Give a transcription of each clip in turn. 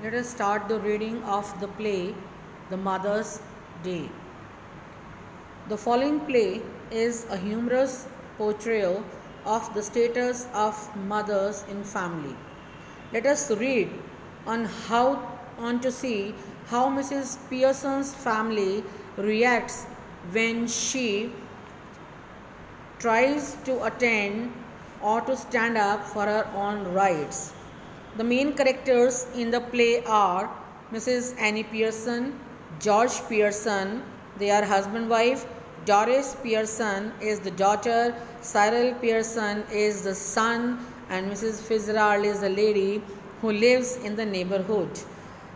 Let us start the reading of the play The Mother's Day. The following play is a humorous portrayal of the status of mothers in family. Let us read on to see how Mrs. Pearson's family reacts when she tries to attend or to stand up for her own rights. The main characters in the play are Mrs. Annie Pearson, George Pearson, they are husband wife. Doris Pearson is the daughter, Cyril Pearson is the son, and Mrs. Fitzgerald is the lady who lives in the neighborhood.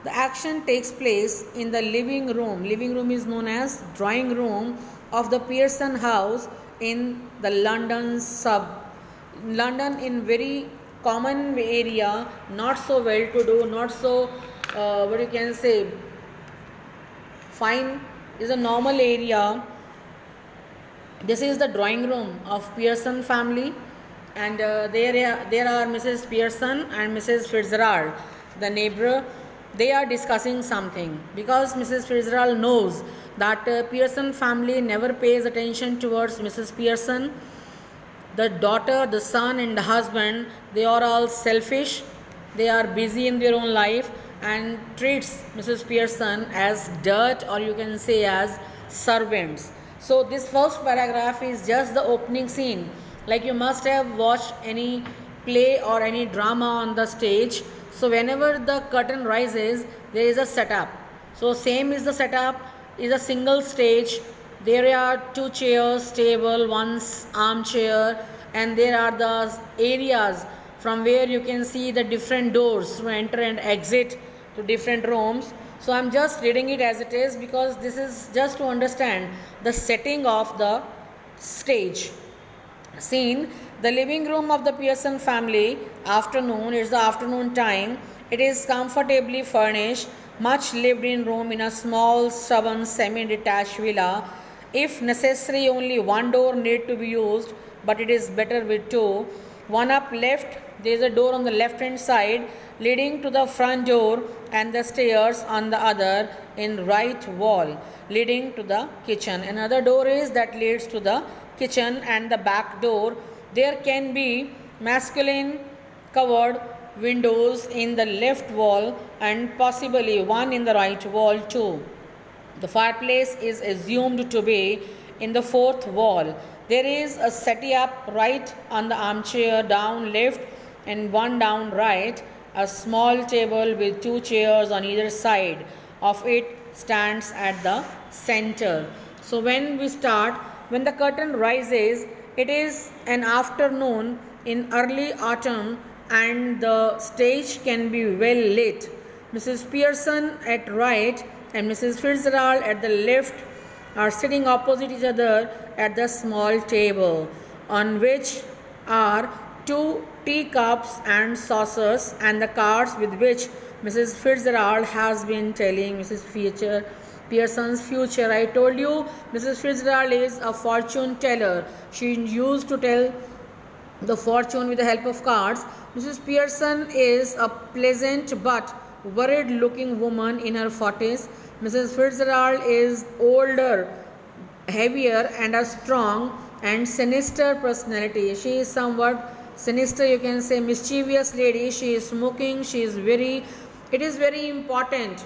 The action takes place in the living room. Living room is known as drawing room of the Pearson house in the London in very common area, not so well to do, not so what you can say fine, is a normal area. This is the drawing room of Pearson family, and there are Mrs. Pearson and Mrs. Fitzgerald, the neighbor. They are discussing something because Mrs. Fitzgerald knows that Pearson family never pays attention towards Mrs. Pearson. The daughter, the son, and the husband, they are all selfish. They are busy in their own life and treats Mrs. Pearson as dirt, or you can say as servants. So this first paragraph is just the opening scene. Like you must have watched any play or any drama on the stage. So whenever the curtain rises, there is a setup. So same is the setup, is a single stage. There are two chairs, table, one armchair, and there are the areas from where you can see the different doors to enter and exit to different rooms. So I'm just reading it as it is because this is just to understand the setting of the stage. Scene, the living room of the Pearson family, afternoon, it's the afternoon time. It is comfortably furnished, much lived in room in a small, stubborn, semi-detached villa. If necessary, only one door need to be used, but it is better with two. One up left, there is a door on the left hand side leading to the front door, and the stairs on the other in right wall leading to the kitchen. Another door is that leads to the kitchen and the back door. There can be masculine covered windows in the left wall and possibly one in the right wall too. The fireplace is assumed to be in the fourth wall. There is a settee up right on the armchair down left and one down right. A small table with two chairs on either side of it stands at the center. So when we start, when the curtain rises, it is an afternoon in early autumn and the stage can be well lit. Mrs. Pearson at right and Mrs. Fitzgerald at the left are sitting opposite each other at the small table on which are two teacups and saucers and the cards with which Mrs. Fitzgerald has been telling Mrs. Pearson's future. I told you Mrs. Fitzgerald is a fortune teller. She used to tell the fortune with the help of cards. Mrs. Pearson is a pleasant but worried looking woman in her 40s. Mrs. Fitzgerald is older, heavier, and a strong and sinister personality. She is somewhat sinister, you can say mischievous lady. She is smoking. It is very important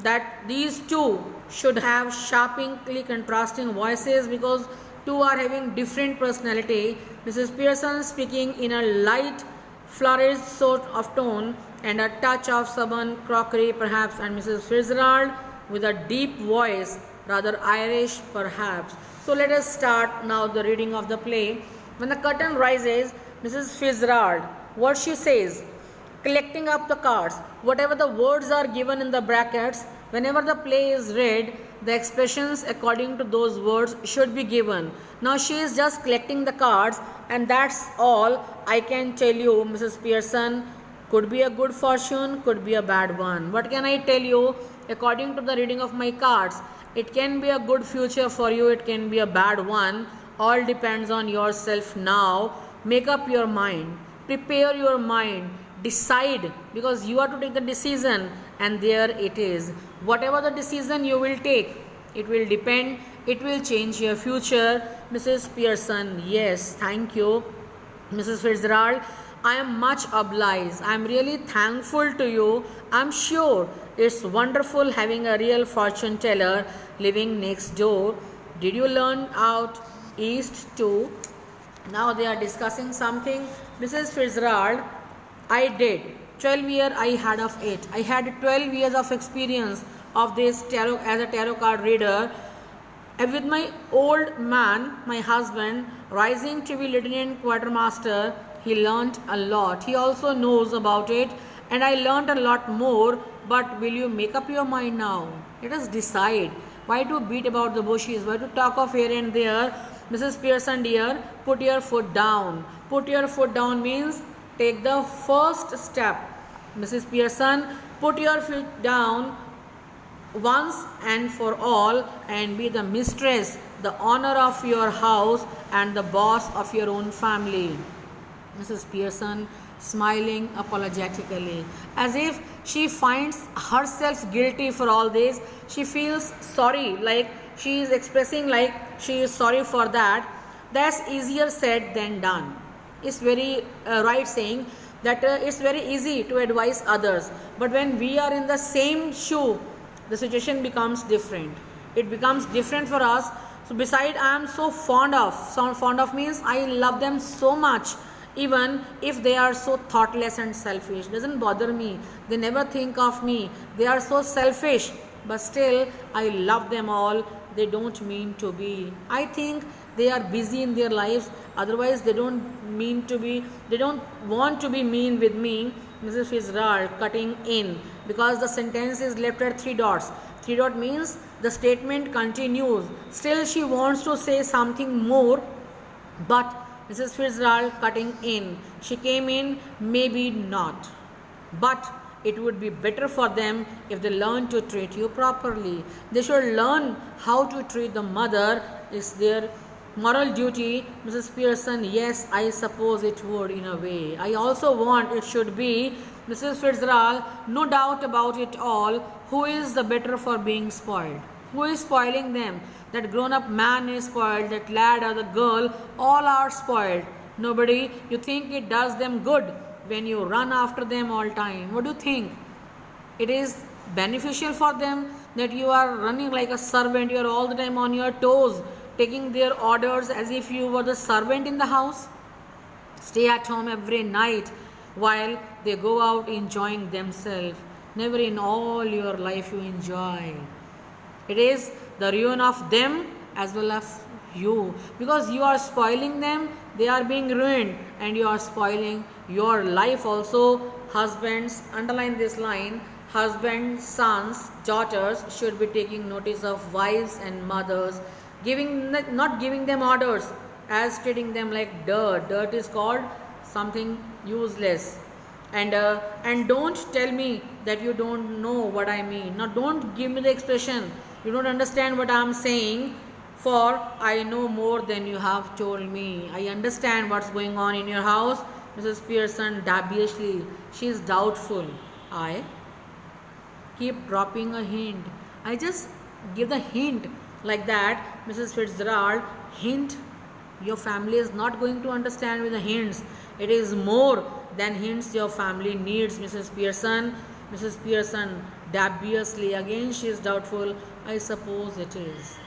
that these two should have sharply contrasting voices because two are having different personality. Mrs. Pearson speaking in a light flourished sort of tone and a touch of southern crockery perhaps, and Mrs. Fitzgerald with a deep voice, rather Irish perhaps. So let us start now the reading of the play. When the curtain rises, Mrs. Fitzgerald, what she says, collecting up the cards, whatever the words are given in the brackets, whenever the play is read, the expressions according to those words should be given. Now she is just collecting the cards, and that's all I can tell you, Mrs. Pearson. Could be a good fortune, could be a bad one. What can I tell you? According to the reading of my cards, it can be a good future for you, it can be a bad one. All depends on yourself now. Make up your mind, prepare your mind, decide, because you are to take the decision, and there it is. Whatever the decision you will take, it will depend, it will change your future. Mrs. Pearson, yes, thank you. Mrs. Fitzgerald, I am much obliged. I am really thankful to you. I am sure it's wonderful having a real fortune teller living next door. Did you learn out east too? Now they are discussing something. Mrs. Fitzgerald, I did. 12 years I had of it. I had 12 years of experience of this tarot as a tarot card reader. And with my old man, my husband, rising to be lieutenant quartermaster, he learnt a lot. He also knows about it, and I learnt a lot more. But will you make up your mind now? Let us decide. Why to beat about the bushes? Why to talk of here and there? Mrs. Pearson dear, put your foot down. Put your foot down means take the first step. Mrs. Pearson, put your foot down once and for all, and be the mistress, the owner of your house, and the boss of your own family. Mrs. Pearson, smiling apologetically, as if she finds herself guilty for all this. She feels sorry, like she is expressing like she is sorry for that. That's easier said than done. It's very right saying that it's very easy to advise others, but when we are in the same shoe, the situation becomes different. It becomes different for us. So beside, I am so fond of means I love them so much, even if they are so thoughtless and selfish. Doesn't bother me. They never think of me. They are so selfish, but still I love them all. They don't mean to be. I think they are busy in their lives, otherwise they don't want to be mean with me. Mrs. Fitzgerald cutting in, because the sentence is left at 3 dots. 3 dot means the statement continues. Still she wants to say something more, but Mrs. Fitzgerald cutting in. She came in, maybe not, but it would be better for them if they learn to treat you properly. They should learn how to treat the mother. Is their moral duty. Mrs. Pearson, yes, I suppose it would in a way. I also want it should be. Mrs. Fitzgerald, no doubt about it all. Who is the better for being spoiled? Who is spoiling them? That grown-up man is spoiled, that lad or the girl, all are spoiled. Nobody. You think it does them good when you run after them all time? What do you think? It is beneficial for them that you are running like a servant, you are all the time on your toes, taking their orders as if you were the servant in the house. Stay at home every night while they go out enjoying themselves. Never in all your life you enjoy. It is the ruin of them as well as you, because you are spoiling them, they are being ruined, and you are spoiling your life also. Husbands, underline this line, husbands, sons, daughters should be taking notice of wives and mothers, not giving them orders, as treating them like dirt. Dirt is called something useless. And don't tell me that you don't know what I mean. Now don't give me the expression you don't understand what I am saying, for I know more than you have told me. I understand what's going on in your house. Mrs. Pearson dubbiously, she is doubtful. I keep dropping a hint. I just give the hint like that. Mrs. Fitzgerald, hint. Your family is not going to understand with the hints. It is more than hints your family needs, Mrs. Pearson. Mrs. Pearson, dubiously, again she is doubtful. I suppose it is.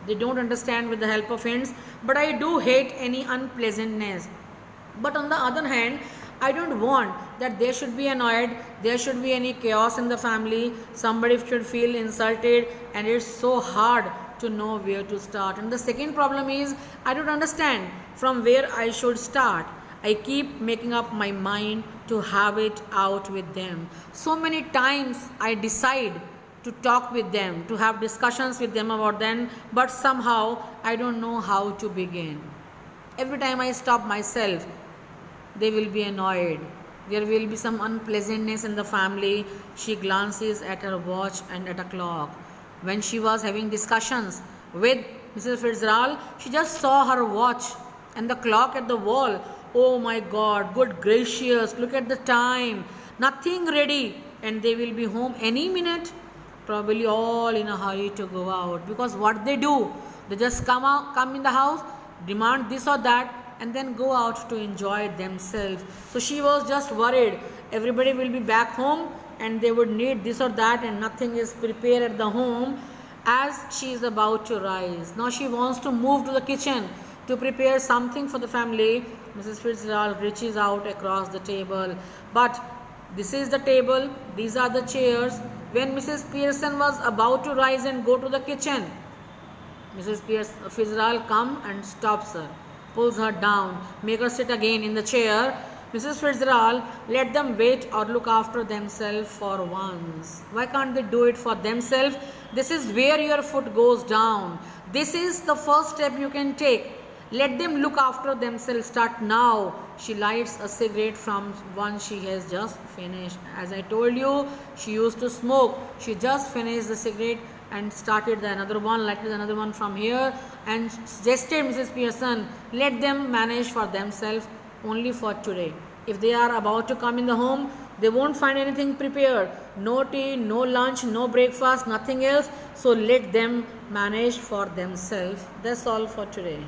They don't understand with the help of hints, but I do hate any unpleasantness. But on the other hand, I don't want that they should be annoyed, there should be any chaos in the family, somebody should feel insulted, and it's so hard to know where to start. And the second problem is, I don't understand from where I should start. I keep making up my mind to have it out with them. So many times I decide to talk with them, to have discussions with them about them, but somehow I don't know how to begin. Every time I stop myself, they will be annoyed. There will be some unpleasantness in the family. She glances at her watch and at a clock. When she was having discussions with Mrs. Fitzgerald, she just saw her watch and the clock at the wall. oh my God, good gracious, look at the time, nothing ready, and they will be home any minute. Probably all in a hurry to go out, because what they do, they just come in the house, demand this or that, and then go out to enjoy themselves. So she was just worried everybody will be back home and they would need this or that, and nothing is prepared at the home as she is about to rise. Now she wants to move to the kitchen to prepare something for the family. Mrs. Fitzgerald reaches out across the table, but this is the table, these are the chairs. When Mrs. Pearson was about to rise and go to the kitchen, Mrs. Fitzgerald comes and stops her, pulls her down, make her sit again in the chair. Mrs. Fitzgerald, let them wait or look after themselves for once. Why can't they do it for themselves? This is where your foot goes down. This is the first step you can take. Let them look after themselves. Start now. She lights a cigarette from one she has just finished. As I told you, she used to smoke. She just finished the cigarette and started another one, lighted another one from here, and suggested Mrs. Pearson, let them manage for themselves only for today. If they are about to come in the home, they won't find anything prepared. No tea, no lunch, no breakfast, nothing else. So let them manage for themselves. That's all for today.